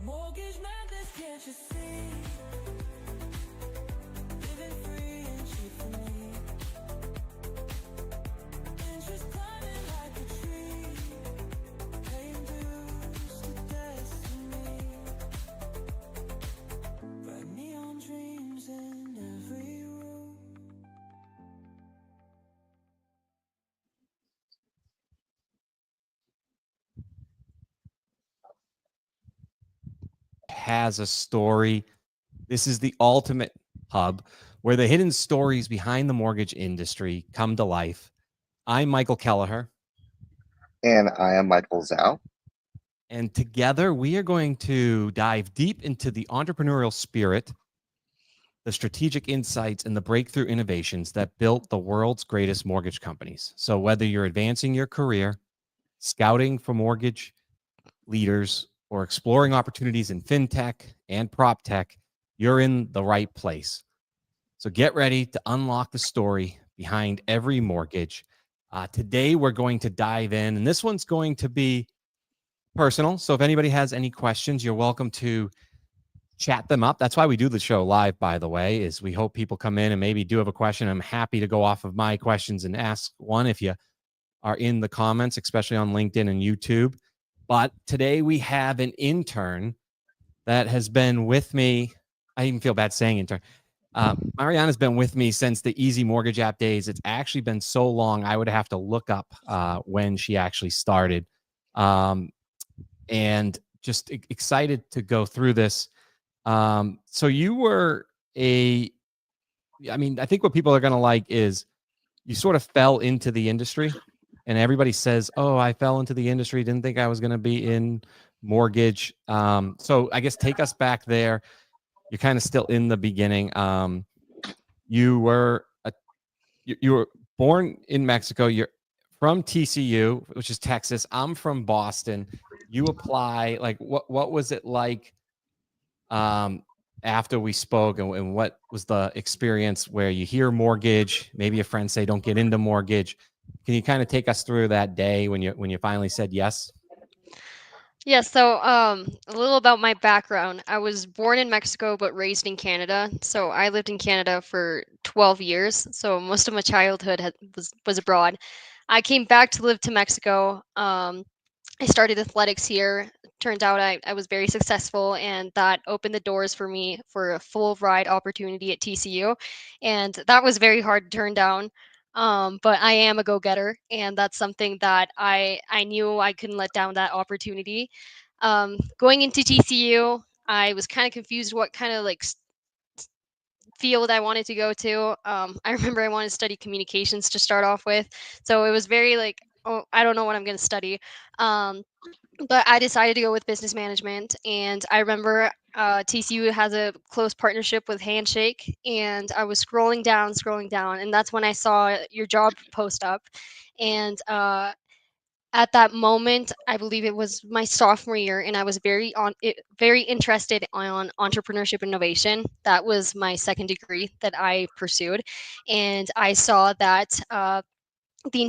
Mortgage madness, can't you see? Living free and cheap for me. Interest climbing like a tree. Paying dues to destiny. Bright neon dreams in every room. Has a story. This is the ultimate hub where the hidden stories behind the mortgage industry come to life. I'm Michael Kelleh, And I am Michael Zhao. and together we are going to dive deep into the entrepreneurial spirit, the strategic insights, and the breakthrough innovations that built the world's greatest mortgage companies. So, whether you're advancing your career, scouting for mortgage leaders, or exploring opportunities in fintech and prop tech, you're in the right place. So get ready to unlock the story behind every mortgage. Today, we're going to dive in, and this one's going to be personal. So if anybody has any questions, you're welcome to chat them up. That's why we do the show live, by the way, is we hope people come in and maybe do have a question. I'm happy to go off of my questions and ask one if you are in the comments, especially on LinkedIn and YouTube. But today we have an intern that has been with me. I even feel bad saying intern. Mariana's been with me since the Easy Mortgage app days. It's actually been so long, I would have to look up when she actually started. And just excited to go through this. So you were I think what people are going to like is you sort of fell into the industry, and everybody says, oh, I fell into the industry, didn't think I was going to be in mortgage. So I guess take us back there. You're kind of still in the beginning. You were you were born in Mexico. You're from TCU, which is Texas. I'm from Boston. You apply, like, what was it like after we spoke, and what was the experience where you hear mortgage, maybe a friend say don't get into mortgage? Can you kind of take us through that day when you finally said yes? Yeah, so a little about my background. I was born in Mexico but raised in Canada. So I lived in Canada for 12 years. So most of my childhood was abroad. I came back to live to Mexico. I started athletics here. Turned out I was very successful, and that opened the doors for me for a full ride opportunity at TCU. And that was very hard to turn down. But I am a go-getter, and that's something that I knew I couldn't let down that opportunity. Going into TCU, I was kind of confused what kind of like field I wanted to go to. I remember I wanted to study communications to start off with, so it was very like, oh, I don't know what I'm going to study. Um, but I decided to go with business management, and I remember TCU has a close partnership with Handshake, and I was scrolling down, and that's when I saw your job post up, and at that moment, I believe it was my sophomore year, and I was very interested on entrepreneurship innovation. That was my second degree that I pursued, and I saw that the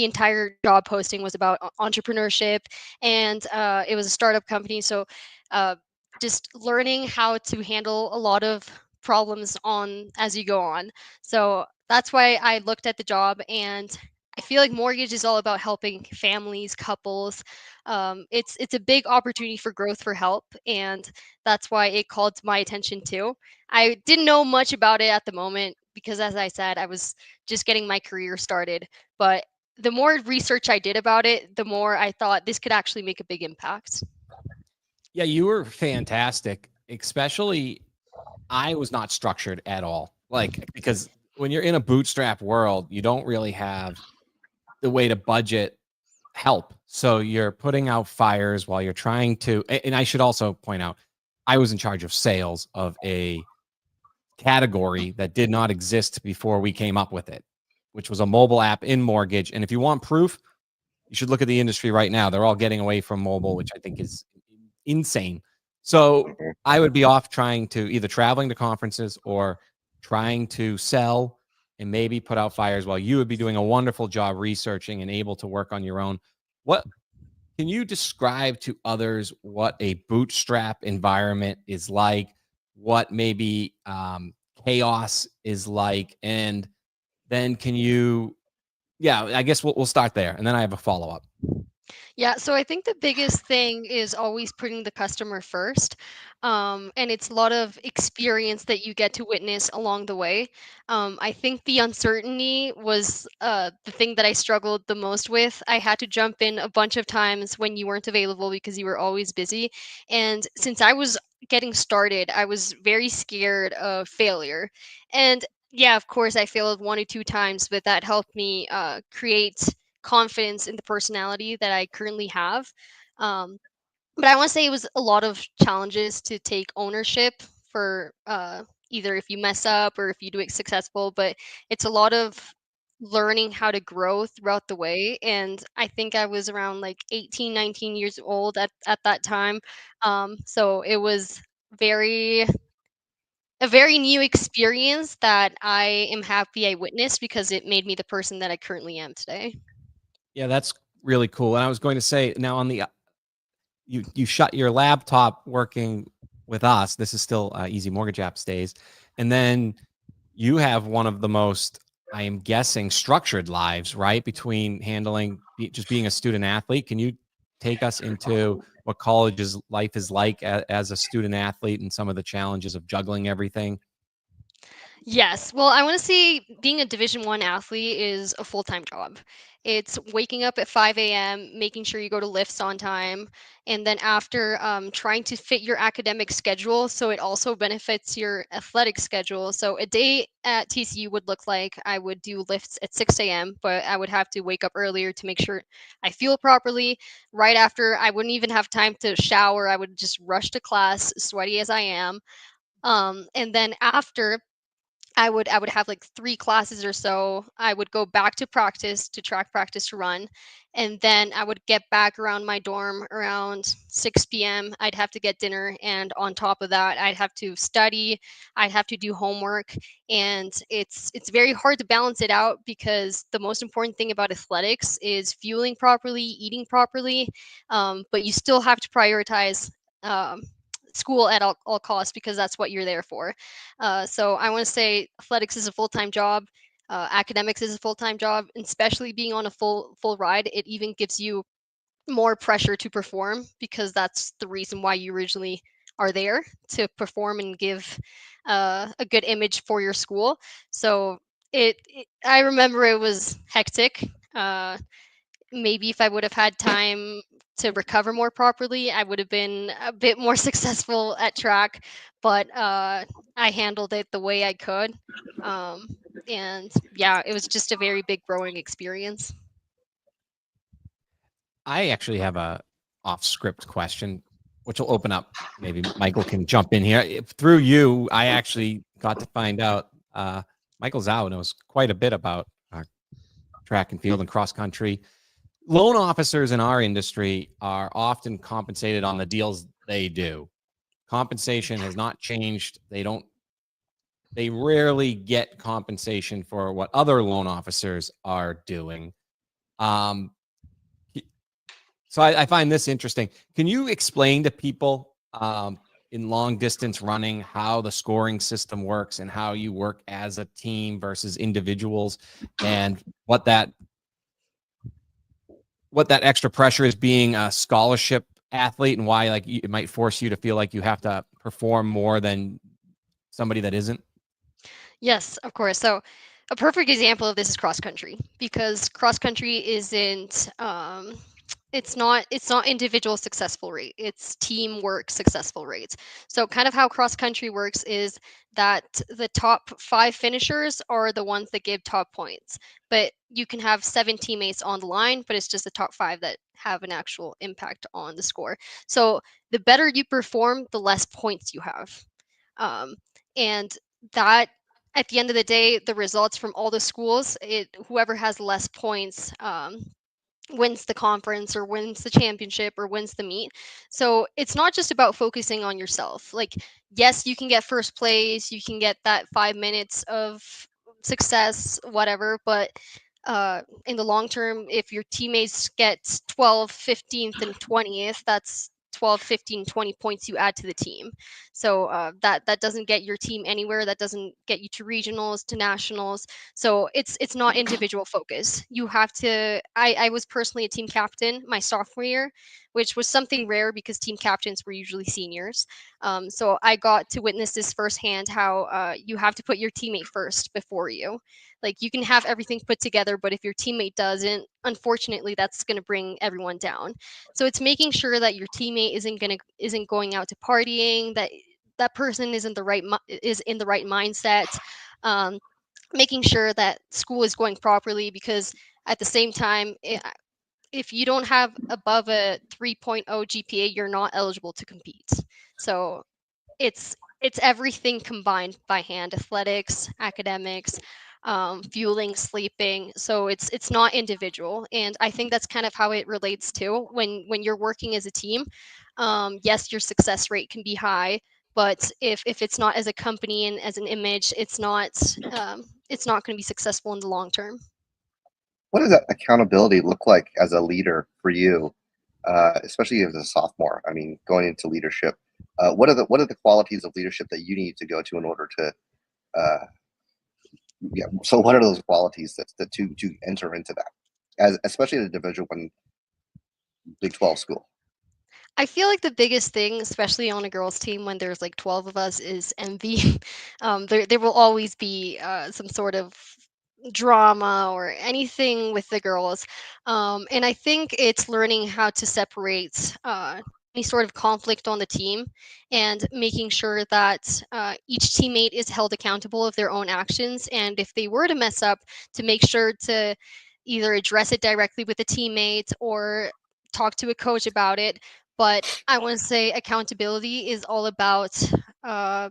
entire job posting was about entrepreneurship, and it was a startup company. So uh, just learning how to handle a lot of problems on as you go on. So that's why I looked at the job, and I feel like mortgage is all about helping families, couples. It's a big opportunity for growth, for help, and that's why it called my attention too. I didn't know much about it at the moment because, as I said, I was just getting my career started. But the more research I did about it, the more I thought this could actually make a big impact. Yeah, you were fantastic. Especially, I was not structured at all. Like, because when you're in a bootstrap world, you don't really have the way to budget help. So you're putting out fires while you're trying to. And I should also point out, I was in charge of sales of a category that did not exist before we came up with it, which was a mobile app in mortgage. And if you want proof, you should look at the industry right now. They're all getting away from mobile, which I think is insane. So Mhm. I would be off trying to either traveling to conferences or trying to sell and maybe put out fires while you would be doing a wonderful job researching and able to work on your own. What can you describe to others what a bootstrap environment is like, what maybe chaos is like, and then can you, yeah, I guess we'll start there, and then I have a follow-up. Yeah, so I think the biggest thing is always putting the customer first. And it's a lot of experience that you get to witness along the way. I think the uncertainty was the thing that I struggled the most with. I had to jump in a bunch of times when you weren't available because you were always busy. And since I was getting started, I was very scared of failure. And yeah, of course, I failed one or two times, but that helped me create confidence in the personality that I currently have. Um, but I want to say it was a lot of challenges to take ownership for either if you mess up or if you do it successful. But it's a lot of learning how to grow throughout the way. And I think I was around like 18, 19 years old at that time. So it was very a very new experience that I am happy I witnessed because it made me the person that I currently am today. Yeah, that's really cool. And I was going to say, now on the you shut your laptop working with us. This is still Easy Mortgage App days, and then you have one of the most, I am guessing, structured lives, right? Between handling just being a student athlete. Can you take us into what college's life is like as a student athlete and some of the challenges of juggling everything? Yes. Well, I want to say being a Division 1 athlete is a full-time job. It's waking up at 5 a.m., making sure you go to lifts on time, and then after trying to fit your academic schedule so it also benefits your athletic schedule. So a day at TCU would look like I would do lifts at 6 a.m., but I would have to wake up earlier to make sure I fuel properly. Right after, I wouldn't even have time to shower. I would just rush to class, sweaty as I am. And then after I would have like 3 classes or so. I would go back to practice, to track practice to run, and then I would get back around my dorm around 6 p.m. I'd have to get dinner, and on top of that, I'd have to study, I'd have to do homework, and it's very hard to balance it out because the most important thing about athletics is fueling properly, eating properly, but you still have to prioritize um, school at all costs because that's what you're there for. So I want to say athletics is a full-time job. Academics is a full-time job, and especially being on a full ride, it even gives you more pressure to perform because that's the reason why you originally are there to perform and give a good image for your school. So I remember it was hectic. Maybe if I would have had time to recover more properly, I would have been a bit more successful at track. But I handled it the way I could. Um, and yeah, it was just a very big growing experience. I actually have a off script question, which will open up. Maybe Michael can jump in here. Through you, I actually got to find out Michael Zhao knows quite a bit about track and field and cross country. Loan officers in our industry are often compensated on the deals they do. Compensation has not changed. They rarely get compensation for what other loan officers are doing. Um, so I find this interesting. Can you explain to people in long distance running how the scoring system works and how you work as a team versus individuals, and what that extra pressure is being a scholarship athlete, and why like it might force you to feel like you have to perform more than somebody that isn't? Yes, of course. So a perfect example of this is cross country because cross country isn't it's not individual successful rate, it's teamwork successful rates. So kind of how cross country works is that the top 5 finishers are the ones that give top points, but you can have 7 teammates on the line, but it's just the top 5 that have an actual impact on the score. So the better you perform, the less points you have. And that at the end of the day, the results from all the schools, whoever has less points wins the conference or wins the championship or wins the meet. So it's not just about focusing on yourself. Like, yes, you can get first place, you can get that 5 minutes of success, whatever, but in the long term, if your teammates get 12th, 15th, and 20th, that's 12, 15, 20 points you add to the team. So that doesn't get your team anywhere. That doesn't get you to regionals, to nationals. So it's not individual focus. You have to. I was personally a team captain my sophomore year, which was something rare because team captains were usually seniors. So I got to witness this firsthand, how you have to put your teammate first before you. Like, you can have everything put together, but if your teammate doesn't, unfortunately, that's going to bring everyone down. So it's making sure that your teammate isn't going out to partying, that that person is in the right mindset, um, making sure that school is going properly, because at the same time, if you don't have above a 3.0 GPA, you're not eligible to compete. So it's everything combined by hand: athletics, academics, fueling, sleeping. So it's not individual, and I think that's kind of how it relates to when you're working as a team. Yes, your success rate can be high, but if it's not as a company and as an image, it's not going to be successful in the long term. What does that accountability look like as a leader for you, especially as a sophomore? I mean, going into leadership, what are the qualities of leadership that you need to go to in order to, uh, yeah? So, what are those qualities that to enter into that, as especially in a Division 1 Big 12 school? I feel like the biggest thing, especially on a girls' team when there's like 12 of us, is envy. There will always be some sort of drama or anything with the girls. And I think it's learning how to separate any sort of conflict on the team, and making sure that each teammate is held accountable of their own actions. And if they were to mess up, to make sure to either address it directly with a teammate or talk to a coach about it. But I want to say accountability is all about uh,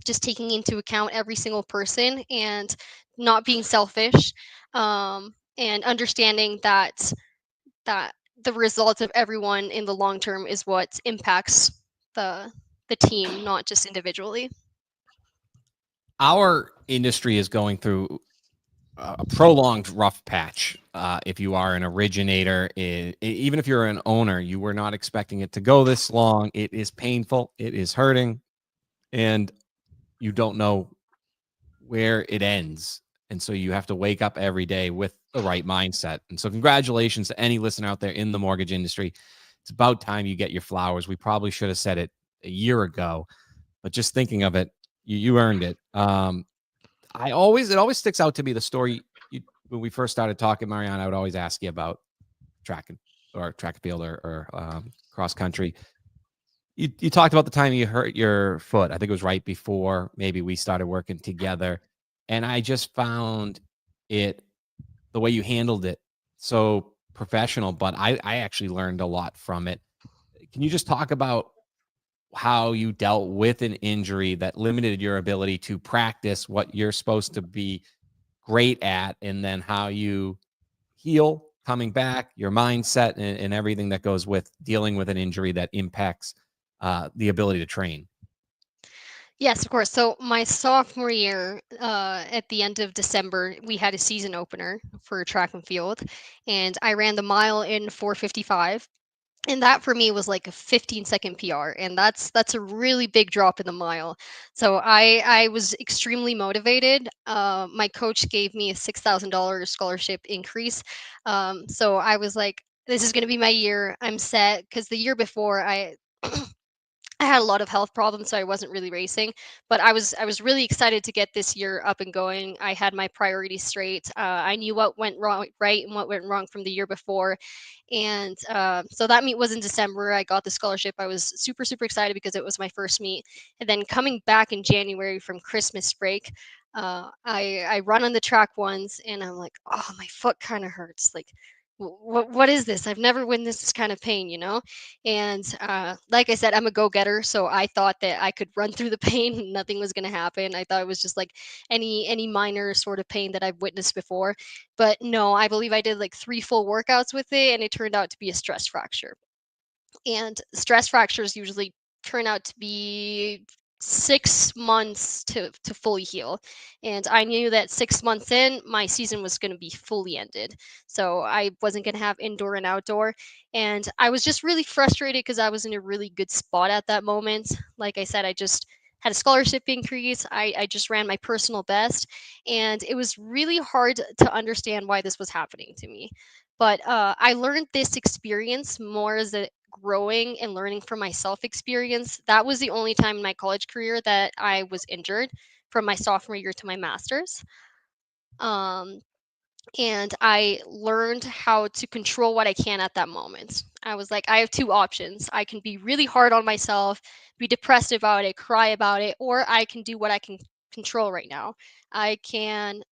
just taking into account every single person and not being selfish, and understanding that the result of everyone in the long term is what impacts the team, not just individually. Our industry is going through a prolonged rough patch. If you are an originator, even if you're an owner, you were not expecting it to go this long. It is painful. It is hurting, and you don't know where it ends. And so you have to wake up every day with the right mindset. And so congratulations to any listener out there in the mortgage industry. It's about time you get your flowers. We probably should have said it a year ago, but just thinking of it, you earned it. It always sticks out to me, the story when we first started talking, Mariana. I would always ask you about track and field or cross country. You talked about the time you hurt your foot. I think it was right before maybe we started working together, and I just found it, the way you handled it, so professional. But I actually learned a lot from it. Can you just talk about how you dealt with an injury that limited your ability to practice what you're supposed to be great at, and then how you heal coming back, your mindset, and everything that goes with dealing with an injury that impacts the ability to train? Yes, of course. So my sophomore year, at the end of December, we had a season opener for track and field, and I ran the mile in 4:55. And that for me was like a 15-second PR, and that's a really big drop in the mile. So I was extremely motivated. My coach gave me a $6,000 scholarship increase. So I was like, this is going to be my year. I'm set, because the year before I had a lot of health problems, so I wasn't really racing. But I was really excited to get this year up and going. I had my priorities straight. I knew what went wrong, right, and what went wrong from the year before. And so that meet was in December. I got the scholarship. I was super super excited because it was my first meet. And then coming back in January from Christmas break, I run on the track once, and I'm like, oh, my foot kind of hurts. Like, what is this? I've never witnessed this kind of pain, you know. And like I said, I'm a go-getter, so I thought that I could run through the pain and nothing was going to happen. I thought it was just like any minor sort of pain that I've witnessed before. But no, I believe I did like 3 full workouts with it, and it turned out to be a stress fracture. And stress fractures usually turn out to be 6 months to fully heal. And I knew that 6 months in, my season was going to be fully ended. So I wasn't going to have indoor and outdoor. And I was just really frustrated because I was in a really good spot at that moment. Like I said, I just had a scholarship increase. I just ran my personal best. And it was really hard to understand why this was happening to me. But I learned this experience more as a growing and learning from myself experience. That was the only time in my college career that I was injured, from my sophomore year to my master's. Um, and I learned how to control what I can at that moment. I was like, I have two options. I can be really hard on myself, be depressed about it, cry about it, or I can do what I can control right now. I can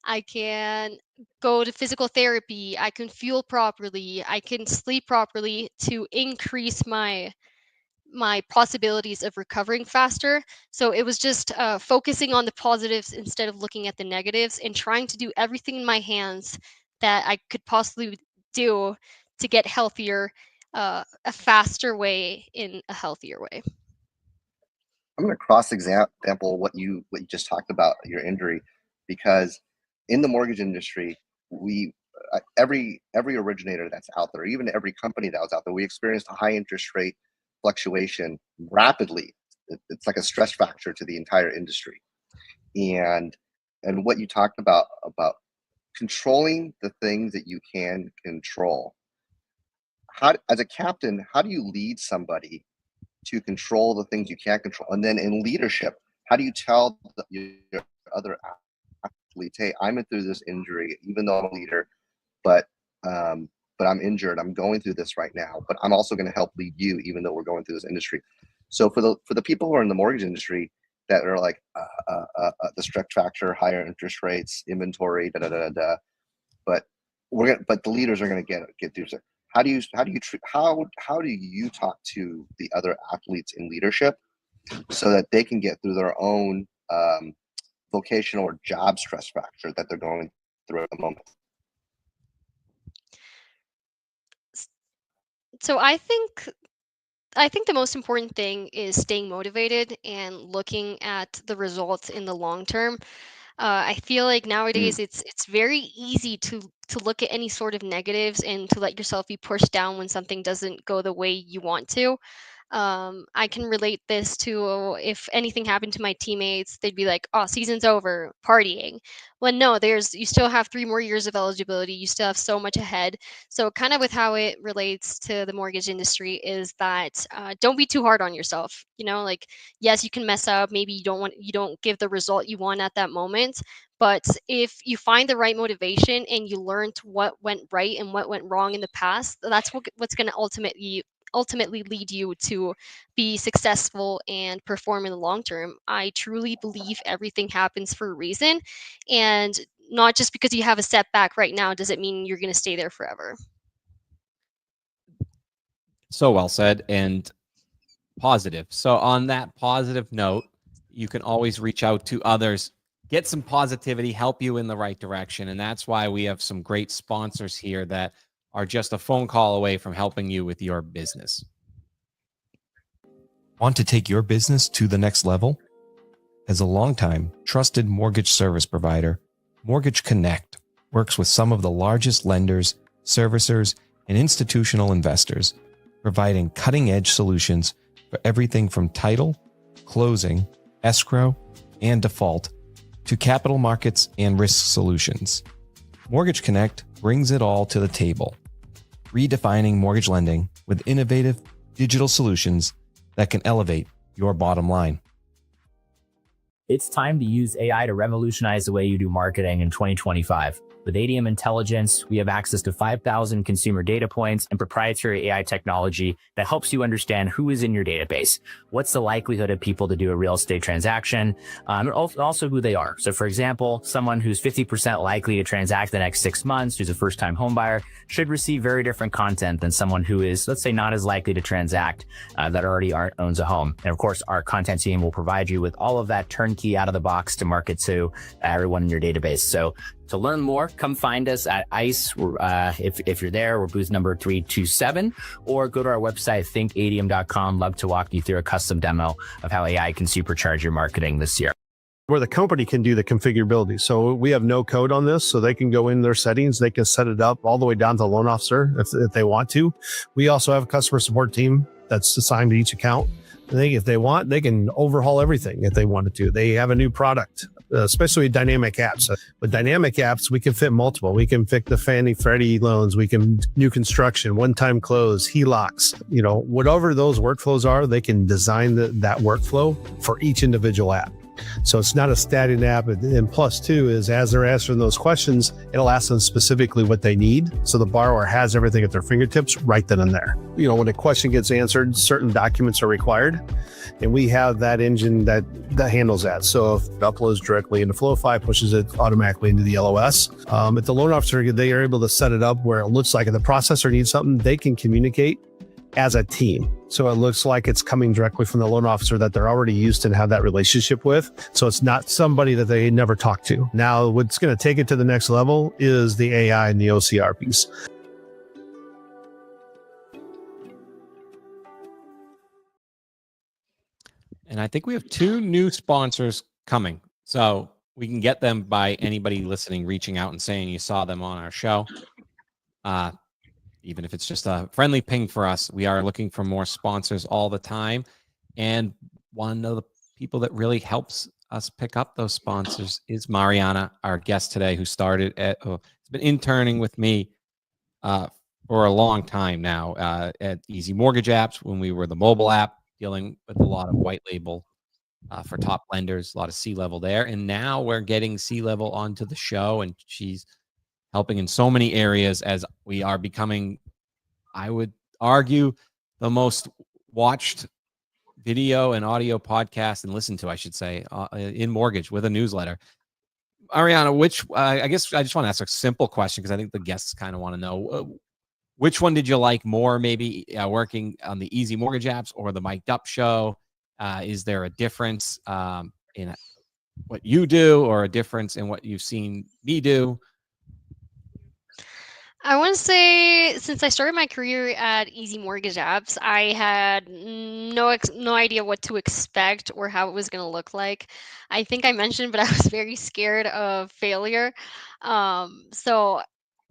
I can go to physical therapy. I can fuel properly. I can sleep properly to increase my possibilities of recovering faster. So it was just focusing on the positives instead of looking at the negatives, and trying to do everything in my hands that I could possibly do to get healthier, a faster way, in a healthier way. I'm going to cross-example what you just talked about, your injury, because in the mortgage industry, we every originator that's out there, even every company that was out there, we experienced a high interest rate fluctuation rapidly. It's like a stress factor to the entire industry. And what you talked about controlling the things that you can control. How, as a captain, how do you lead somebody to control the things you can't control? And then in leadership, how do you tell your other athletes, hey, I'm through this injury, even though I'm a leader, but I'm injured. I'm going through this right now, but I'm also going to help lead you, even though we're going through this industry. So for the people who are in the mortgage industry that are like the stress factor, higher interest rates, inventory, but but the leaders are going to get through it. How do you talk to the other athletes in leadership so that they can get through their own vocational or job stress factor that they're going through at the moment? So I think the most important thing is staying motivated and looking at the results in the long term. I feel like Mm. nowadays it's very easy to look at any sort of negatives and to let yourself be pushed down when something doesn't go the way you want to. I can relate this to, if anything happened to my teammates, they'd be like, "Oh, season's over, partying." When no, you still have 3 more years of eligibility. You still have so much ahead. So, kind of with how it relates to the mortgage industry is that don't be too hard on yourself. Like, yes, you can mess up. Maybe you don't give the result you want at that moment. But if you find the right motivation and you learned what went right and what went wrong in the past, that's what's going to ultimately lead you to be successful and perform in the long term. I truly believe everything happens for a reason, and not just because you have a setback right now does it mean you're going to stay there forever. So well said and positive. So on that positive note, you can always reach out to others, get some positivity, help you in the right direction. And that's why we have some great sponsors here that are just a phone call away from helping you with your business. Want to take your business to the next level? As a longtime trusted mortgage service provider, Mortgage Connect works with some of the largest lenders, servicers, and institutional investors, providing cutting-edge solutions for everything from title, closing, escrow, and default to capital markets and risk solutions. Mortgage Connect brings it all to the table, redefining mortgage lending with innovative digital solutions that can elevate your bottom line. It's time to use AI to revolutionize the way you do marketing in 2025. With ADM Intelligence, we have access to 5,000 consumer data points and proprietary AI technology that helps you understand who is in your database, what's the likelihood of people to do a real estate transaction, and also who they are. So for example, someone who's 50% likely to transact the next 6 months, who's a first-time home buyer, should receive very different content than someone who is, let's say, not as likely to transact, that already owns a home. And of course, our content team will provide you with all of that turnkey out of the box to market to everyone in your database. So To learn more, come find us at ICE. If you're there, we're booth number 327, or go to our website, thinkadium.com. Love to walk you through a custom demo of how AI can supercharge your marketing this year. Where the company can do the configurability. So we have no code on this, so they can go in their settings, they can set it up all the way down to the loan officer if they want to. We also have a customer support team that's assigned to each account. If they want, they can overhaul everything if they wanted to. They have a new product, especially dynamic apps. With dynamic apps, we can fit multiple. We can fit the Fannie Freddie loans. We can new construction, one-time close, HELOCs. Whatever those workflows are, they can design that workflow for each individual app. So it's not a static app. And plus two is, as they're answering those questions, it'll ask them specifically what they need. So the borrower has everything at their fingertips right then and there. When a question gets answered, certain documents are required. And we have that engine that handles that. So if it uploads directly into Flow5, pushes it automatically into the LOS. If the loan officer, they are able to set it up where it looks like if the processor needs something, they can communicate as a team. So it looks like it's coming directly from the loan officer that they're already used to and have that relationship with. So it's not somebody that they never talked to. Now, what's going to take it to the next level is the AI and the OCR piece. And I think we have 2 new sponsors coming. So we can get them by anybody listening, reaching out and saying you saw them on our show. Even if it's just a friendly ping for us, we are looking for more sponsors all the time. And one of the people that really helps us pick up those sponsors is Mariana, our guest today, who started has been interning with me for a long time now at Easy Mortgage Apps when we were the mobile app, dealing with a lot of white label for top lenders, a lot of C-level there. And now we're getting C-level onto the show, and she's helping in so many areas as we are becoming, I would argue, the most watched video and audio podcast and listened to, I should say, in mortgage with a newsletter. Ariana, I guess I just want to ask a simple question because I think the guests kind of want to know, which one did you like more, maybe working on the Easy Mortgage Apps or the Mic'd Up show? Is there a difference in what you do or a difference in what you've seen me do? I want to say, since I started my career at Easy Mortgage Apps, I had no idea what to expect or how it was going to look like. I think I mentioned, but I was very scared of failure. So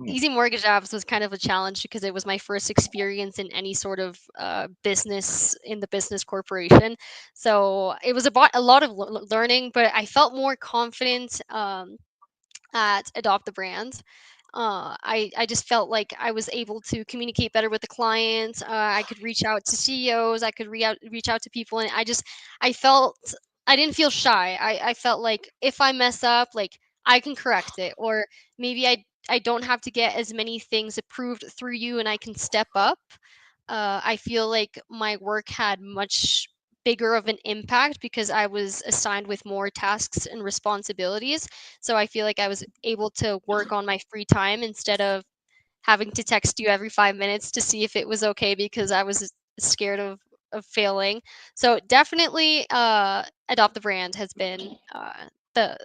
Easy Mortgage Apps was kind of a challenge because it was my first experience in any sort of business in the business corporation. So it was about a lot of learning, but I felt more confident at Adopt the Brand. I just felt like I was able to communicate better with the clients. I could reach out to CEOs. I could reach out to people, and I felt I didn't feel shy. I felt like if I mess up, like I can correct it, or maybe I don't have to get as many things approved through you, and I can step up. I feel like my work had much bigger of an impact because I was assigned with more tasks and responsibilities. So I feel like I was able to work on my free time instead of having to text you every 5 minutes to see if it was okay because I was scared of failing. So definitely Adopt the Brand has been the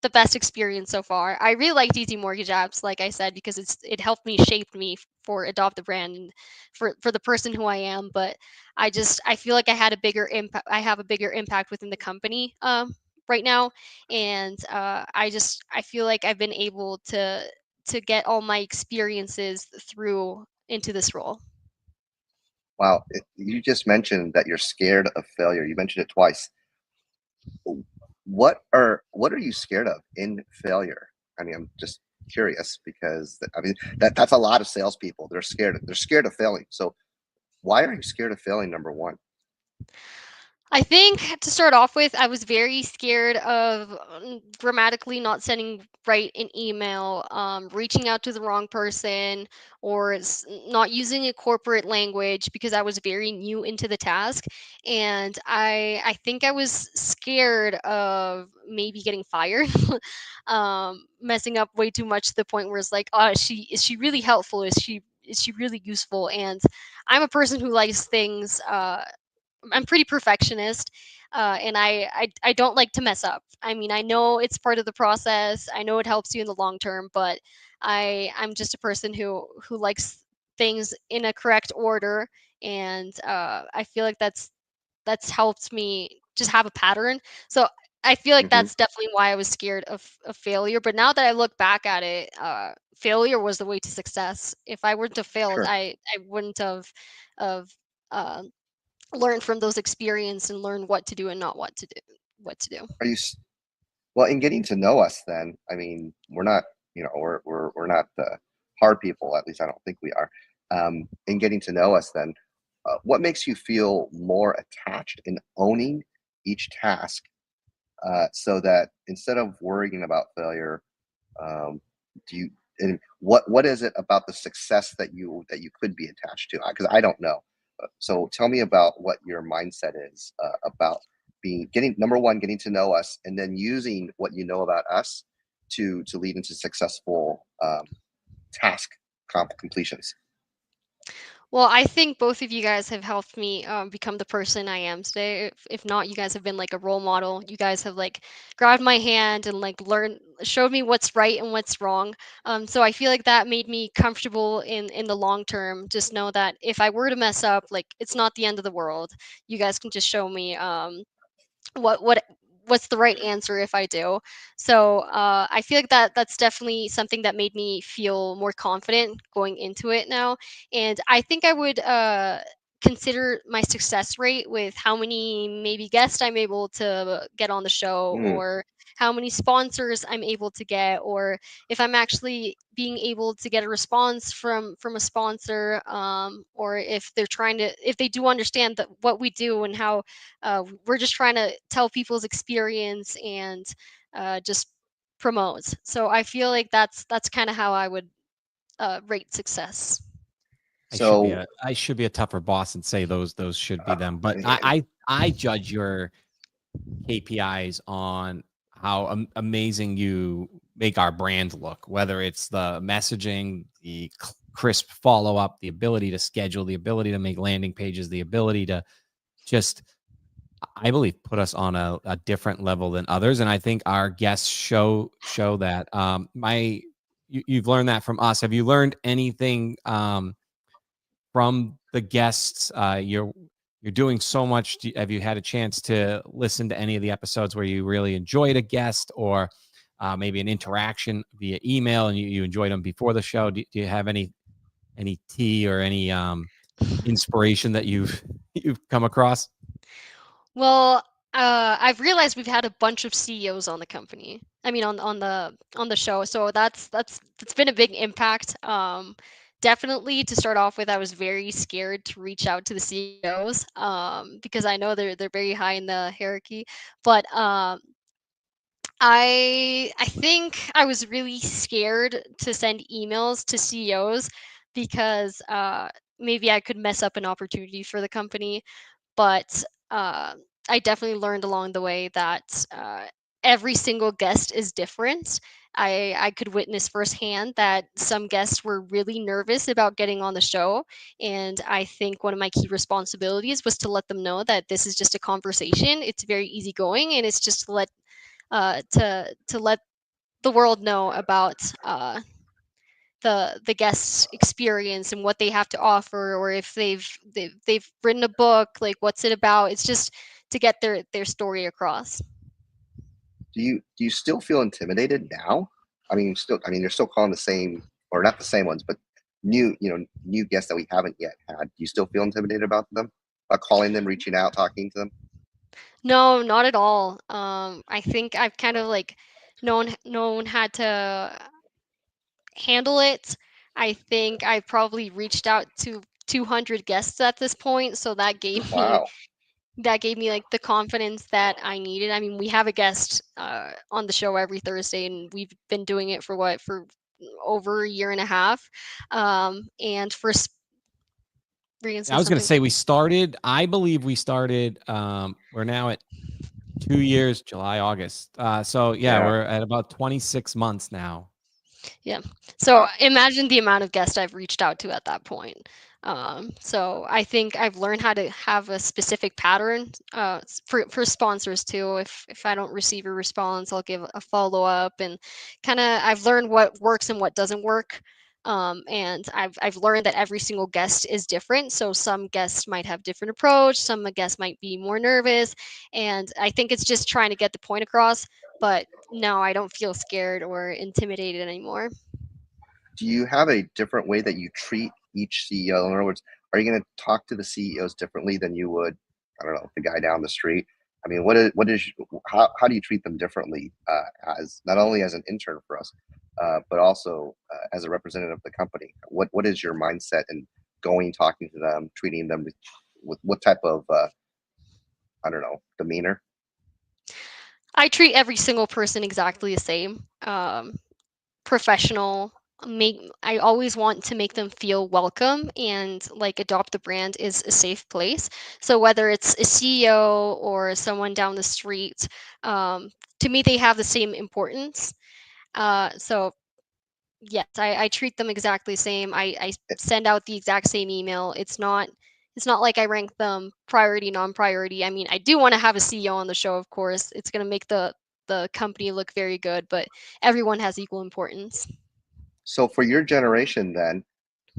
the best experience so far. I really liked Easy Mortgage Apps, like I said, because it helped me shape me for Adopt the Brand and for the person who I am. But I feel like I had a bigger impact. I have a bigger impact within the company right now, and I feel like I've been able to get all my experiences through into this role. Wow, you just mentioned that you're scared of failure. You mentioned it twice. What are you scared of in failure? I mean, I'm just curious because that's a lot of salespeople. They're scared. They're scared of failing. So why are you scared of failing? Number one. I think to start off with, I was very scared of grammatically not sending right an email, reaching out to the wrong person, or not using a corporate language because I was very new into the task. And I think I was scared of maybe getting fired, messing up way too much to the point where it's like, oh, is she really helpful? Is she really useful? And I'm a person who likes things I'm pretty perfectionist, and I don't like to mess up. I mean, I know it's part of the process. I know it helps you in the long term, but I'm just a person who likes things in a correct order, and I feel like that's helped me just have a pattern. So I feel like Hmm. that's definitely why I was scared of failure. But now that I look back at it, failure was the way to success. If I were to fail, Sure. I wouldn't have uh, learned from those experience and learn what to do and not what to do. Are you well in getting to know us? Then I mean, we're not, we're not the hard people. At least I don't think we are. In getting to know us, then what makes you feel more attached in owning each task, so that instead of worrying about failure, um, do you and what is it about the success that you could be attached to? Because I don't know. So tell me about what your mindset is, about being getting number one, getting to know us, and then using what you know about us to lead into successful task completions. Well, I think both of you guys have helped me become the person I am today. If not, you guys have been like a role model. You guys have like grabbed my hand and like showed me what's right and what's wrong. So I feel like that made me comfortable in the long term. Just know that if I were to mess up, like it's not the end of the world. You guys can just show me what what what's the right answer if I do. So I feel like that's definitely something that made me feel more confident going into it now. And I think I would consider my success rate with how many maybe guests I'm able to get on the show, Mm. or how many sponsors I'm able to get, or if I'm actually being able to get a response from a sponsor, or if if they do understand that what we do and how we're just trying to tell people's experience and just promote. So I feel like that's kind of how I would rate success. So I should be a tougher boss and say those should be them. But man, I judge your KPIs on how amazing you make our brand look, whether it's the messaging, the crisp follow up, the ability to schedule, the ability to make landing pages, the ability to just, I believe, put us on a different level than others. And I think our guests show that. You've learned that from us. Have you learned anything from the guests? You're doing so much. Have you had a chance to listen to any of the episodes where you really enjoyed a guest, or maybe an interaction via email and you enjoyed them before the show? Do you have any tea or any inspiration that you've come across? Well, I've realized we've had a bunch of CEOs on the company. I mean, on the show. So that's been a big impact. Definitely to start off with, I was very scared to reach out to the CEOs because I know they're very high in the hierarchy. But I think I was really scared to send emails to CEOs because maybe I could mess up an opportunity for the company. But uh, I definitely learned along the way that every single guest is different. I could witness firsthand that some guests were really nervous about getting on the show. And I think one of my key responsibilities was to let them know that this is just a conversation. It's very easygoing, and it's just to let the world know about the guest's experience and what they have to offer, or if they've written a book, like what's it about. It's just to get their story across. do you still feel intimidated now? I mean, you're still calling the same, or not the same ones, but new guests that we haven't yet had. Do you still feel intimidated about them, about calling them, reaching out, talking to them? No, not at all. I think I've kind of like known how to handle it. I think I probably reached out to 200 guests at this point, so Wow. that gave me like the confidence that I needed. I mean, we have a guest on the show every Thursday, and we've been doing it for over a year and a half. And for were you gonna say I was going to something? say I believe we started, we're now at 2 years, July, August. So yeah, Yeah. we're at about 26 months now. Yeah. So Wow. imagine the amount of guests I've reached out to at that point. So I think I've learned how to have a specific pattern for sponsors too. If I don't receive a response, I'll give a follow up, and kind of I've learned what works and what doesn't work. And I've learned that every single guest is different. So some guests might have different approach, some guests might be more nervous, and I think it's just trying to get the point across. But no, I don't feel scared or intimidated anymore. Do you have a different way that you treat each CEO? In other words, are you going to talk to the CEOs differently than you would, I don't know, the guy down the street? I mean, how do you treat them differently as not only as an intern for us, but also as a representative of the company? What is your mindset in going, talking to them, treating them with what type of, I don't know, demeanor? I treat every single person exactly the same. Professional. Make I always want to make them feel welcome, and like Adopt the Brand is a safe place. So whether it's a CEO or someone down the street, to me they have the same importance. So yes, I treat them exactly the same. I send out the exact same email. It's not like I rank them priority, non-priority. I mean, I do want to have a CEO on the show, of course. It's going to make the company look very good, but everyone has equal importance. So for your generation, then,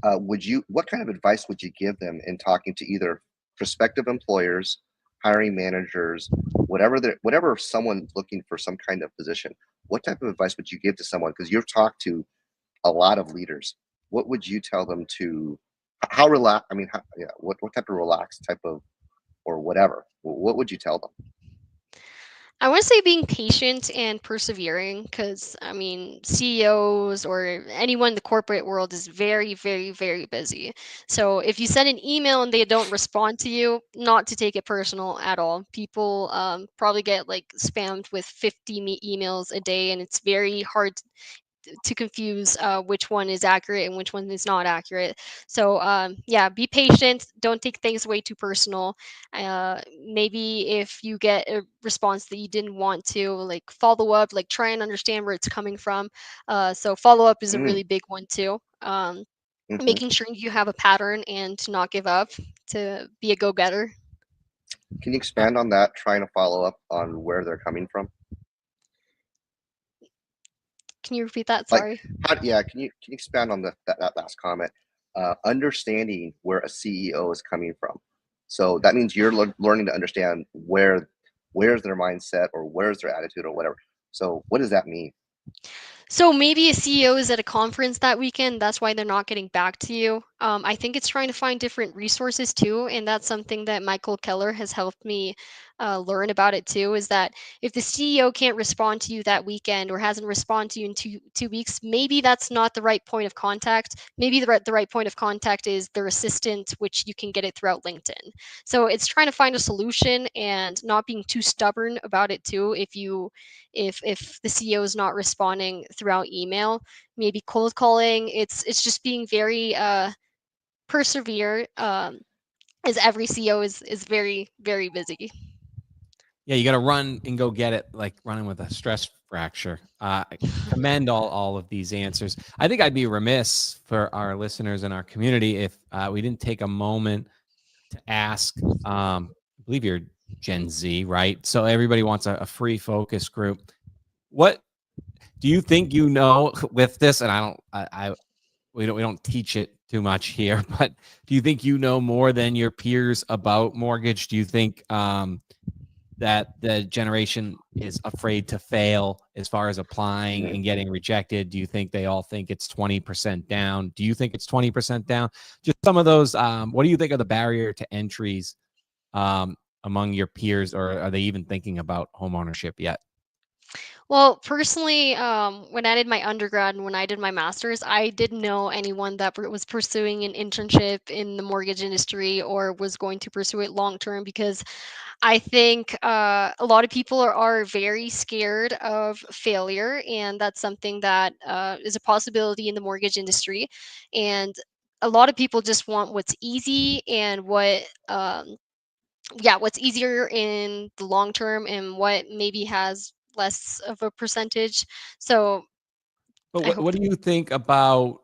what kind of advice would you give them in talking to either prospective employers, hiring managers, whatever someone looking for some kind of position? What type of advice would you give to someone? Because you've talked to a lot of leaders. What would you tell them to? How relax? I mean, yeah. What type of relaxed type of or whatever? What would you tell them? I want to say being patient and persevering, because I mean, CEOs or anyone in the corporate world is very, very, very busy. So if you send an email and they don't respond to you, not to take it personal at all. People probably get like spammed with 50 emails a day, and it's very hard to confuse which one is accurate and which one is not accurate. So yeah, be patient. Don't take things way too personal. Maybe if you get a response that you didn't want to, like follow up, like try and understand where it's coming from. So follow up is a Mm, really big one too. hmm. Making sure you have a pattern and to not give up, to be a go-getter. Can you expand on that? Trying to follow up on where they're coming from. Can you repeat that? Like, Sorry. yeah, can you expand on that last comment? Understanding where a CEO is coming from. So that means you're learning to understand where's their mindset or where's their attitude or whatever. So what does that mean? So maybe a CEO is at a conference that weekend. That's why they're not getting back to you. I think it's trying to find different resources too, and that's something that Michael Kelleh has helped me learn about it too. Is that if the CEO can't respond to you that weekend or hasn't responded to you in two weeks, maybe that's not the right point of contact. Maybe the right point of contact is their assistant, which you can get it throughout LinkedIn. So it's trying to find a solution and not being too stubborn about it too. If the CEO is not responding throughout email, maybe cold calling. It's just being very persevere. As every CEO is very, very busy. Yeah, you got to run and go get it, like running with a stress fracture. I commend all of these answers. I think I'd be remiss for our listeners and our community if we didn't take a moment to ask. I believe you're Gen Z, right? So everybody wants a free focus group. What do you think you know with this? And we don't teach it too much here, but do you think you know more than your peers about mortgage? Do you think that the generation is afraid to fail as far as applying and getting rejected? Do you think they all think it's 20% down? Do you think it's 20% down? Just some of those. What do you think are the barrier to entries among your peers, or are they even thinking about home ownership yet? Well, personally, when I did my undergrad and when I did my master's, I didn't know anyone that was pursuing an internship in the mortgage industry or was going to pursue it long term, because I think a lot of people are very scared of failure, and that's something that is a possibility in the mortgage industry. And a lot of people just want what's easy and what's easier in the long term and what maybe has less of a percentage. So But I what hope. do you think about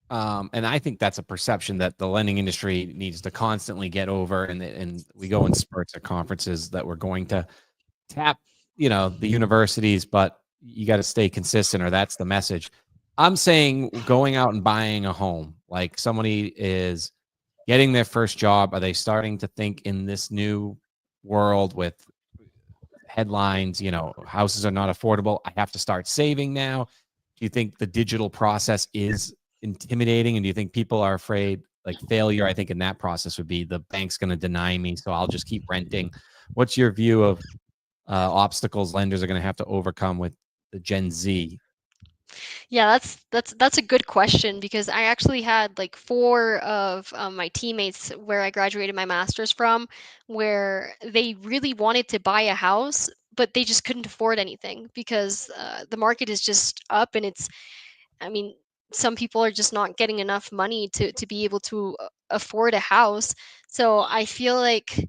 And I think that's a perception that the lending industry needs to constantly get over. And we go in spurts at conferences that we're going to tap, the universities, but you got to stay consistent, or that's the message. I'm saying going out and buying a home, like somebody is getting their first job. Are they starting to think in this new world with headlines, houses are not affordable, I have to start saving now? Do you think the digital process is intimidating? And do you think people are afraid, like failure, I think in that process would be the bank's going to deny me, so I'll just keep renting? What's your view of obstacles lenders are going to have to overcome with the Gen Z? Yeah, that's a good question, because I actually had like four of my teammates where I graduated my master's from, where they really wanted to buy a house, but they just couldn't afford anything because the market is just up, and I mean, some people are just not getting enough money to be able to afford a house. So I feel like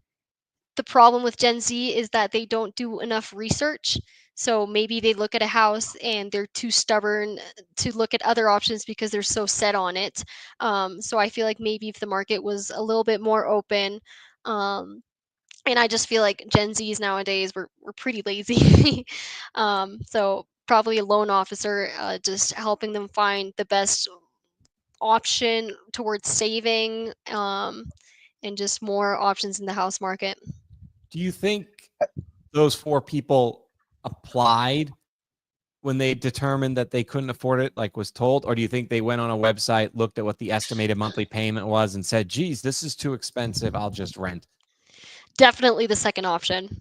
the problem with Gen Z is that they don't do enough research. So maybe they look at a house and they're too stubborn to look at other options because they're so set on it. So I feel like maybe if the market was a little bit more open, um, and I just feel like Gen Zs nowadays we're pretty lazy. So probably a loan officer just helping them find the best option towards saving, and just more options in the house market. Do you think those four people applied when they determined that they couldn't afford it, like was told? Or do you think they went on a website, looked at what the estimated monthly payment was, and said, geez, this is too expensive, I'll just rent? Definitely the second option.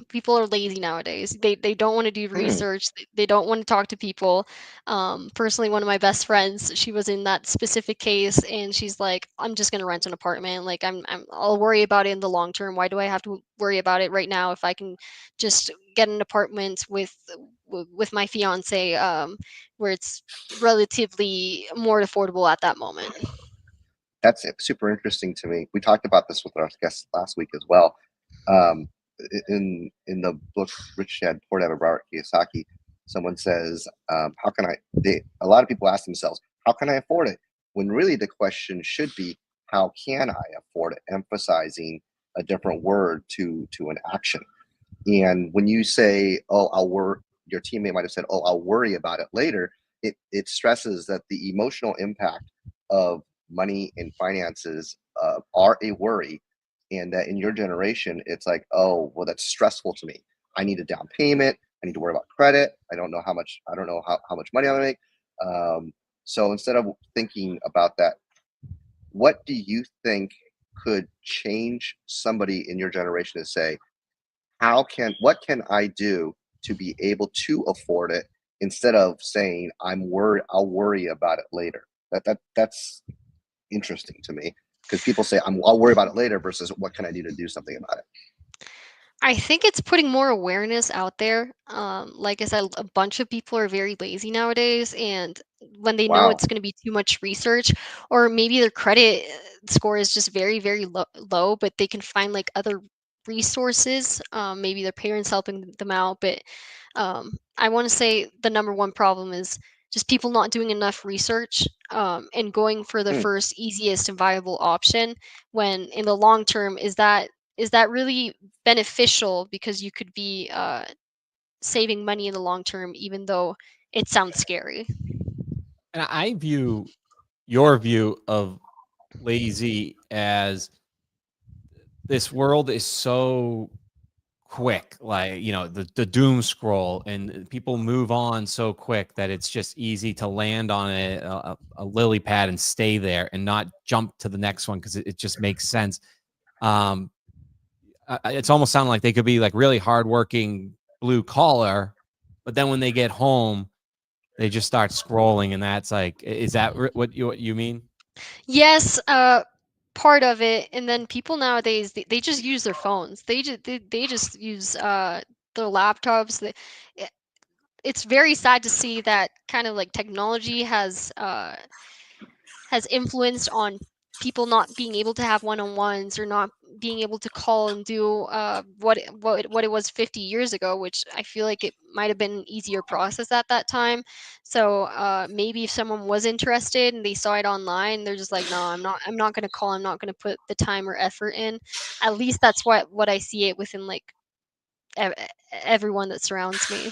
People are lazy nowadays. They don't want to do research. They don't want to talk to people. Personally, one of my best friends, she was in that specific case, and she's like, "I'm just gonna rent an apartment. Like, I'll worry about it in the long term. Why do I have to worry about it right now if I can just get an apartment with my fiance, where it's relatively more affordable at that moment." That's super interesting to me. We talked about this with our guests last week as well. Um, in the book Rich Dad Poor Dad by Robert Kiyosaki, someone says, "How can I?" A lot of people ask themselves, "How can I afford it?" When really the question should be, "How can I afford it?" Emphasizing a different word to an action. And when you say, "Oh, I'll worry," your teammate might have said, "Oh, I'll worry about it later." It stresses that the emotional impact of money and finances are a worry, and that in your generation, it's like, "Oh, well, that's stressful to me. I need a down payment. I need to worry about credit. I don't know how much. I don't know how much money I'm gonna make." So instead of thinking about that, what do you think could change somebody in your generation to say, what can I do to be able to afford it, instead of saying I'll worry about it later? That's interesting to me, because people say I'll worry about it later versus what can I do to do something about it? I think it's putting more awareness out there. Like I said, a bunch of people are very lazy nowadays, and when they know Wow. it's going to be too much research, or maybe their credit score is just very, very low, but they can find like other resources. Maybe their parents helping them out, but I want to say the number one problem is just people not doing enough research, and going for the Hmm. first easiest and viable option. When in the long term, is that really beneficial, because you could be saving money in the long term, even though it sounds scary. And I view your view of lazy as this world is so quick, like the doom scroll, and people move on so quick that it's just easy to land on a lily pad and stay there and not jump to the next one because it just makes sense. um it's almost sounding like they could be like really hardworking blue collar, but then when they get home they just start scrolling, and that's like, is that what you mean? Yes, part of it. And then people nowadays, they just use their phones. They just use their laptops. I- it's very sad to see that kind of like technology has influenced on people not being able to have one-on-ones, or not being able to call and do what it was 50 years ago, which I feel like it might have been an easier process at that time. So maybe if someone was interested and they saw it online, they're just like, no, I'm not going to call. I'm not going to put the time or effort in. At least that's what I see it within, like, ev- everyone that surrounds me.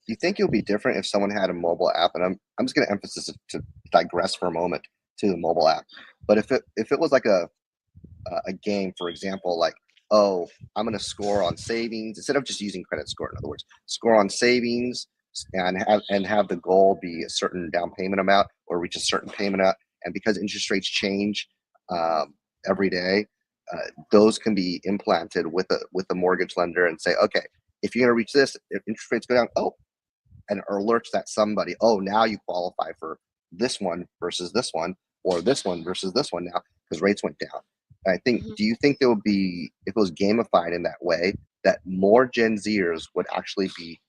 Do you think it would be different if someone had a mobile app? And I'm just going to emphasize to digress for a moment to the mobile app. But if it was like a game, for example, like, oh, I'm going to score on savings instead of just using credit score. In other words, score on savings and have the goal be a certain down payment amount or reach a certain payment amount. And because interest rates change every day, those can be implanted with a mortgage lender and say, okay, if you're going to reach this, if interest rates go down, oh, and alerts that somebody, oh, now you qualify for this one versus this one, or this one versus this one now because rates went down. I think, Mhm. do you think there would be, if it was gamified in that way, that more Gen Zers would actually be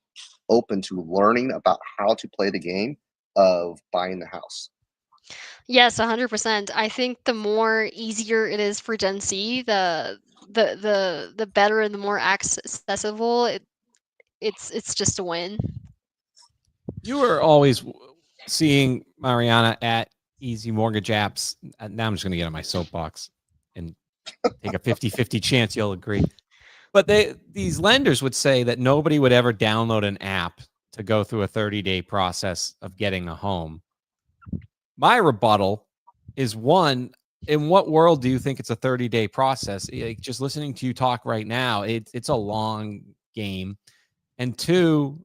open to learning about how to play the game of buying the house? Yes, 100%. I think the more easier it is for Gen Z, the better and the more accessible it's just a win. You were always seeing Mariana at Easy Mortgage Apps. Now I'm just going to get on my soapbox and take a 50-50 chance you'll agree. But these lenders would say that nobody would ever download an app to go through a 30-day process of getting a home. My rebuttal is, one, in what world do you think it's a 30-day process? Just listening to you talk right now, it's a long game. And two,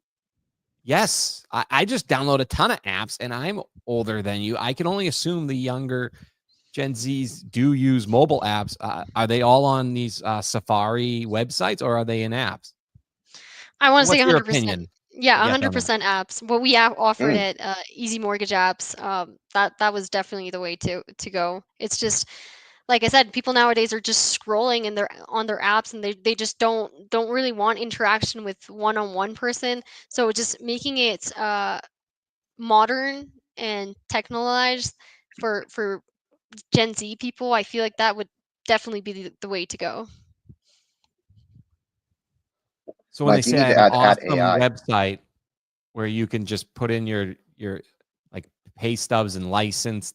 yes, I just download a ton of apps, and I'm older than you. I can only assume the younger Gen Zs do use mobile apps. Are they all on these Safari websites, or are they in apps? I want to say What's your 100%. opinion, Yeah, I guess, on that? 100% apps. What we have offered Mm. at Easy Mortgage Apps, that was definitely the way to go. It's just, like I said, people nowadays are just scrolling and they're on their apps, and they just don't really want interaction with one-on-one person. So just making it modern and technologized for Gen Z people, I feel like that would definitely be the way to go. So when they Mike, you say I need to have an add awesome AI. website where you can just put in your like pay stubs and license,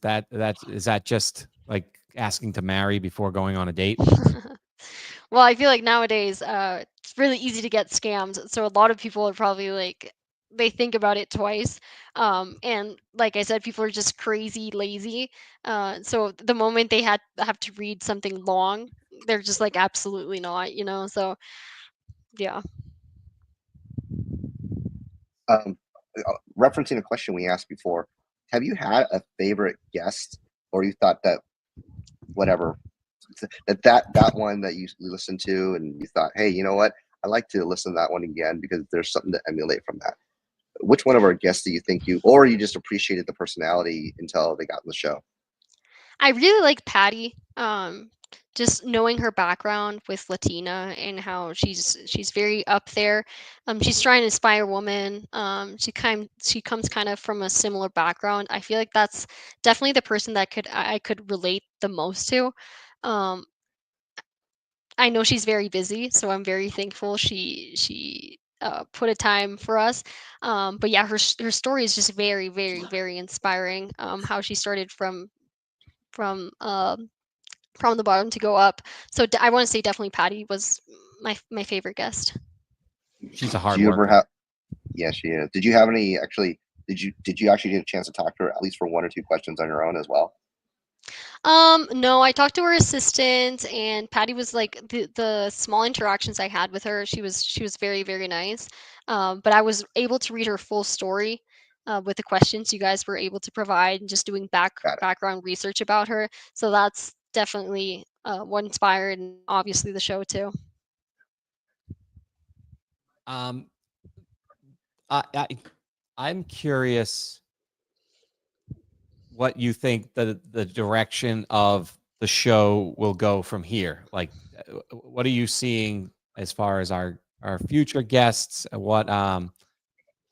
is that just like asking to marry before going on a date? Well, I feel like nowadays, it's really easy to get scammed. So a lot of people are probably like, they think about it twice. And like I said, people are just crazy lazy. So the moment they have to read something long, they're just like, absolutely not. So yeah. Um, Referencing a question we asked before, have you had a favorite guest, or you thought that whatever that one that you listened to and you thought, hey, you know what, I like to listen to that one again because there's something to emulate from that? Which one of our guests do you think or you just appreciated the personality until they got in the show? I really like Patty. Just knowing her background with Latina and how she's very up there. She's trying to inspire women. She comes kind of from a similar background. I feel like that's definitely the person that I could relate the most to. Um, I know she's very busy, so I'm very thankful she put a time for us. But yeah, her story is just very, very, very inspiring. How she started from from the bottom to go up. So I want to say definitely Patty was my favorite guest. She's a Do hard you ever worker. have? Yes, she is. Did you have any actually? Did you actually get a chance to talk to her at least for one or two questions on your own as well? No, I talked to her assistant, and Patty was like the small interactions I had with her. She was very, very nice. But I was able to read her full story with the questions you guys were able to provide, and just doing Got it. background research about her. So that's definitely what inspired, and obviously the show too. Um, I I'm curious what you think the direction of the show will go from here. Like, what are you seeing as far as our future guests? What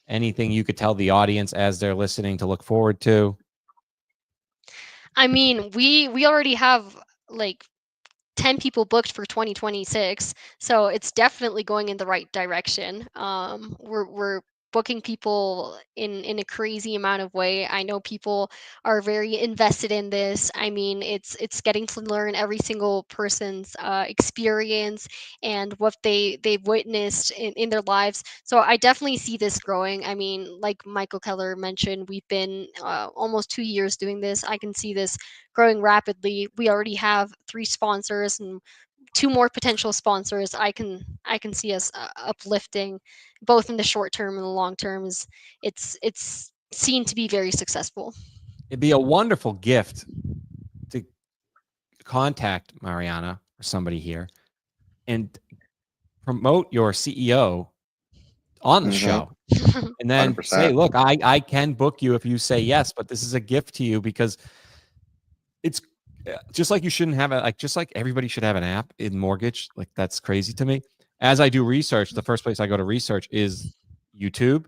anything you could tell the audience as they're listening to look forward to? I mean, we already have like 10 people booked for 2026. So it's definitely going in the right direction. We're booking people in a crazy amount of way. I know people are very invested in this. I mean, it's getting to learn every single person's experience and what they've witnessed in their lives. So I definitely see this growing. I mean, like Michael Kelleh mentioned, we've been almost 2 years doing this. I can see this growing rapidly. We already have 3 sponsors and 2 more potential sponsors. I can see us uplifting both in the short term and the long term. Is it's seen to be very successful. It'd be a wonderful gift to contact Mariana or somebody here and promote your CEO on the Mhm. show. And then say, 100%. look, I can book you if you say yes, but this is a gift to you because it's just like you shouldn't have just like everybody should have an app in mortgage. Like that's crazy to me. As I do research, the first place I go to research is YouTube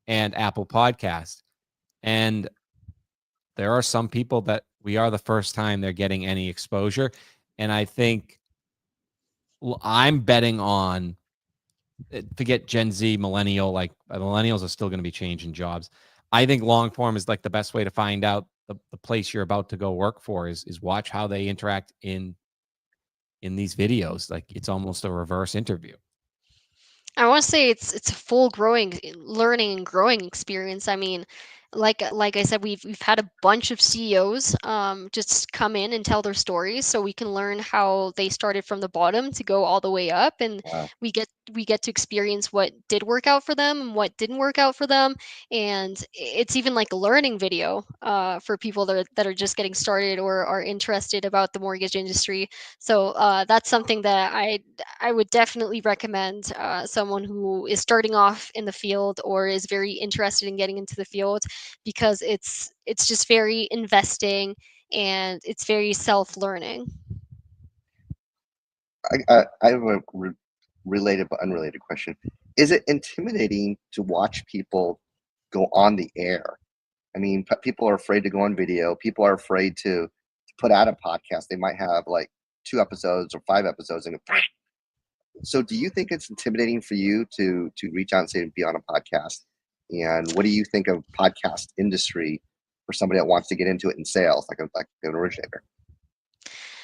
and Apple Podcast. And there are some people that we are the first time they're getting any exposure. And I think I'm betting on forget Gen Z, millennial, like millennials are still going to be changing jobs. I think long form is like the best way to find out the place you're about to go work for is watch how they interact in these videos. Like it's almost a reverse interview. I want to say it's a full growing, learning and growing experience. I mean, like I said, we've had a bunch of CEOs just come in and tell their stories, so we can learn how they started from the bottom to go all the way up, and Wow. we get to experience what did work out for them and what didn't work out for them, and it's even like a learning video for people that are just getting started or are interested about the mortgage industry. So that's something that I would definitely recommend someone who is starting off in the field or is very interested in getting into the field, because it's just very investing and it's very self-learning. I have a related but unrelated question. Is it intimidating to watch people go on the air? I mean, people are afraid to go on video. People are afraid to put out a podcast. They might have like 2 episodes or 5 episodes, and so do you think it's intimidating for you to reach out and say be on a podcast? And what do you think of podcast industry for somebody that wants to get into it in sales, like an originator?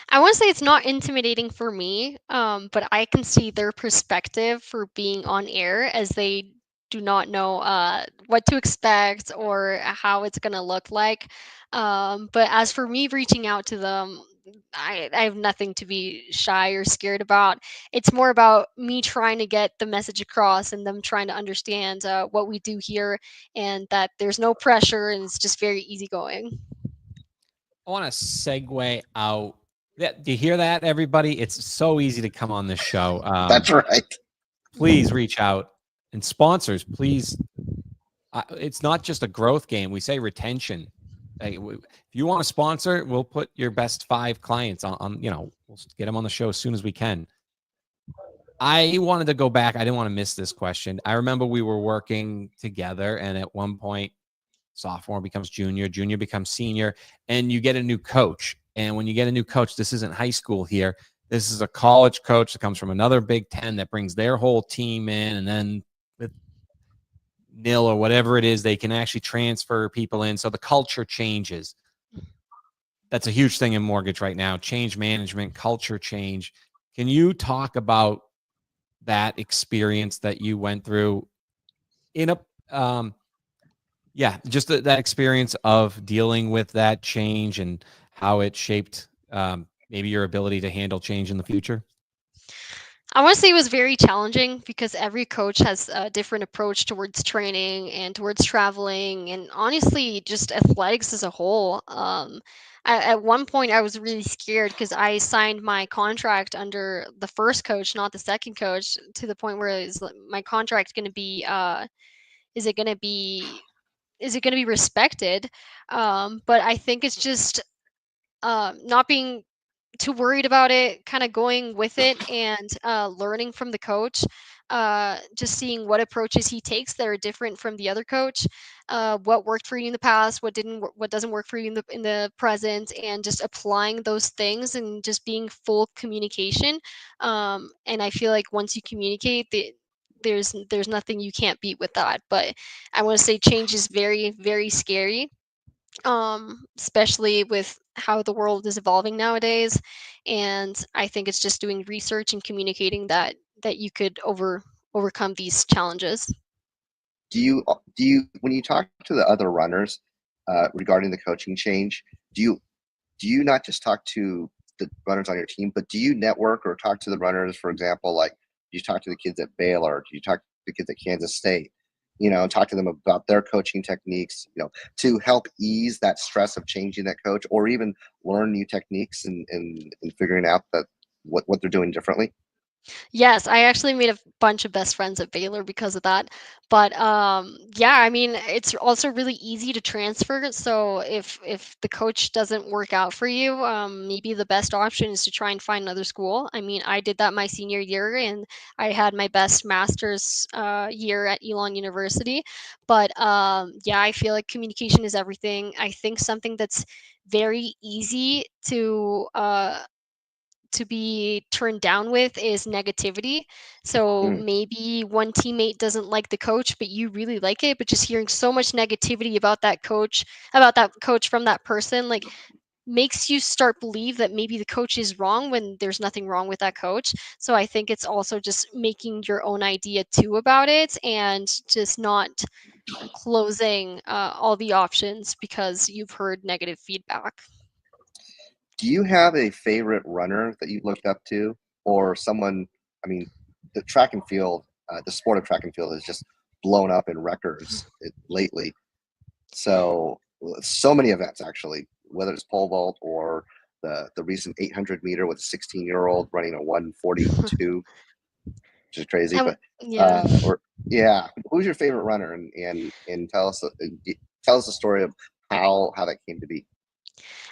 I want to say it's not intimidating for me, but I can see their perspective for being on air, as they do not know what to expect or how it's going to look like. But as for me reaching out to them, I have nothing to be shy or scared about. It's more about me trying to get the message across and them trying to understand what we do here, and that there's no pressure and it's just very easygoing. I want to segue out. Do you hear that, everybody? It's so easy to come on this show. That's right. Please reach out, and sponsors, please. It's not just a growth game. We say retention. If you want to sponsor, we'll put your best 5 clients on. We'll get them on the show as soon as we can. I wanted to go back. I didn't want to miss this question. I remember we were working together, and at one point, sophomore becomes junior, junior becomes senior, and you get a new coach. And when you get a new coach, this isn't high school here. This is a college coach that comes from another Big Ten that brings their whole team in, and then with nil or whatever it is, they can actually transfer people in. So the culture changes. That's a huge thing in mortgage right now. Change management, culture change. Can you talk about that experience that you went through in a just that experience of dealing with that change and how it shaped maybe your ability to handle change in the future? I want to say it was very challenging because every coach has a different approach towards training and towards traveling, and honestly, just athletics as a whole. At one point, I was really scared because I signed my contract under the first coach, not the second coach, to the point where my contract going to be? Is it going to be? Is it going to be respected? But I think it's just not being too worried about it, kind of going with it and learning from the coach, just seeing what approaches he takes that are different from the other coach, what worked for you in the past, what doesn't work for you in the present, and just applying those things and just being full communication. And I feel like once you communicate, there's nothing you can't beat with that. But I want to say change is very, very scary, especially with how the world is evolving nowadays. And I think it's just doing research and communicating that you could overcome these challenges. Do you when you talk to the other runners regarding the coaching change, do you not just talk to the runners on your team, but do you network or talk to the runners, for example, like do you talk to the kids at Baylor, do you talk to the kids at Kansas State, talk to them about their coaching techniques, to help ease that stress of changing that coach, or even learn new techniques and figuring out that what they're doing differently? Yes, I actually made a bunch of best friends at Baylor because of that. But yeah, I mean, it's also really easy to transfer. So if the coach doesn't work out for you, maybe the best option is to try and find another school. I mean, I did that my senior year, and I had my best master's year at Elon University. But yeah, I feel like communication is everything. I think something that's very easy to be turned down with is negativity. So Mm, maybe one teammate doesn't like the coach, but you really like it, but just hearing so much negativity about that coach from that person, like makes you start believe that maybe the coach is wrong when there's nothing wrong with that coach. So I think it's also just making your own idea too about it and just not closing all the options because you've heard negative feedback. do you have a favorite runner that you looked up to, or someone? I mean, the track and field, the sport of track and field has just blown up in records lately. So many events actually, whether it's pole vault or the recent 800 meter with a 16-year-old running a 1:42, which is crazy. I, But yeah. or yeah, who's your favorite runner, and tell us the story of how that came to be.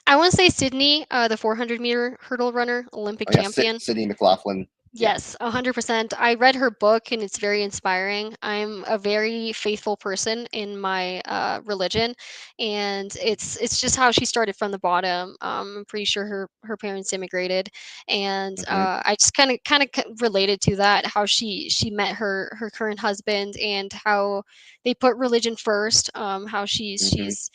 I want to say Sydney, the 400-meter hurdle runner, Olympic Oh yeah, champion. Sydney McLaughlin. Yeah. Yes, 100%. I read her book and it's very inspiring. I'm a very faithful person in my religion, and it's just how she started from the bottom. I'm pretty sure her parents immigrated, and Hmm. I just kind of related to that, how she met her current husband and how they put religion first. How Hmm. she's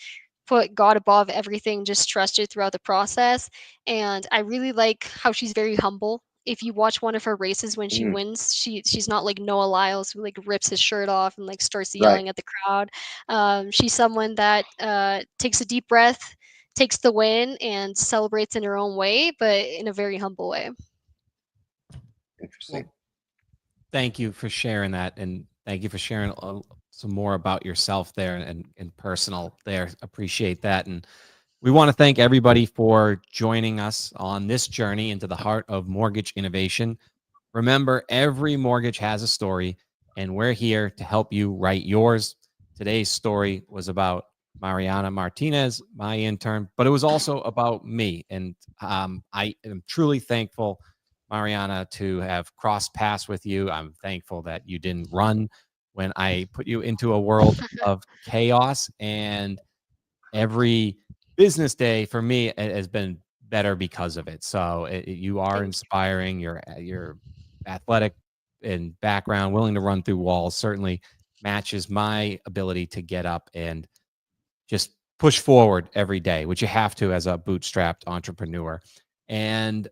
put God above everything, just trusted throughout the process. And I really like how she's very humble. If you watch one of her races when she Mm, wins, she's not like Noah Lyles who like rips his shirt off and like starts right. yelling at the crowd. She's someone that takes a deep breath, takes the win, and celebrates in her own way, but in a very humble way. Interesting. Well, thank you for sharing that, and thank you for sharing some more about yourself there and personal there. Appreciate that, and we want to thank everybody for joining us on this journey into the heart of mortgage innovation. Remember, every mortgage has a story, and we're here to help you write yours. Today's story was about Mariana Martinez, my intern, but it was also about me. And I am truly thankful, Mariana, to have crossed paths with you. I'm thankful that you didn't run when I put you into a world of chaos. And every business day for me has been better because of it. So you are Thank inspiring. Your athletic and background, willing to run through walls, certainly matches my ability to get up and just push forward every day, which you have to as a bootstrapped entrepreneur. And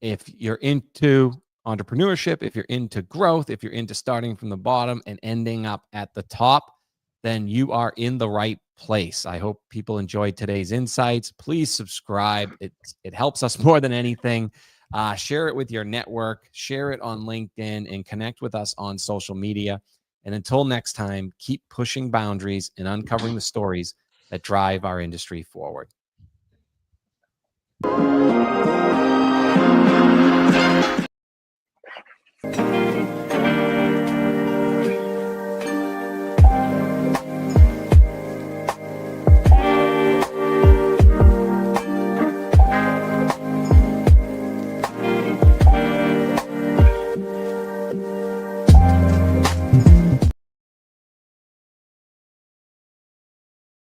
if you're into entrepreneurship, if you're into growth, if you're into starting from the bottom and ending up at the top, then you are in the right place. I hope people enjoyed today's insights. Please subscribe. It helps us more than anything. Share it with your network, share it on LinkedIn, and connect with us on social media. And until next time, keep pushing boundaries and uncovering the stories that drive our industry forward. Thank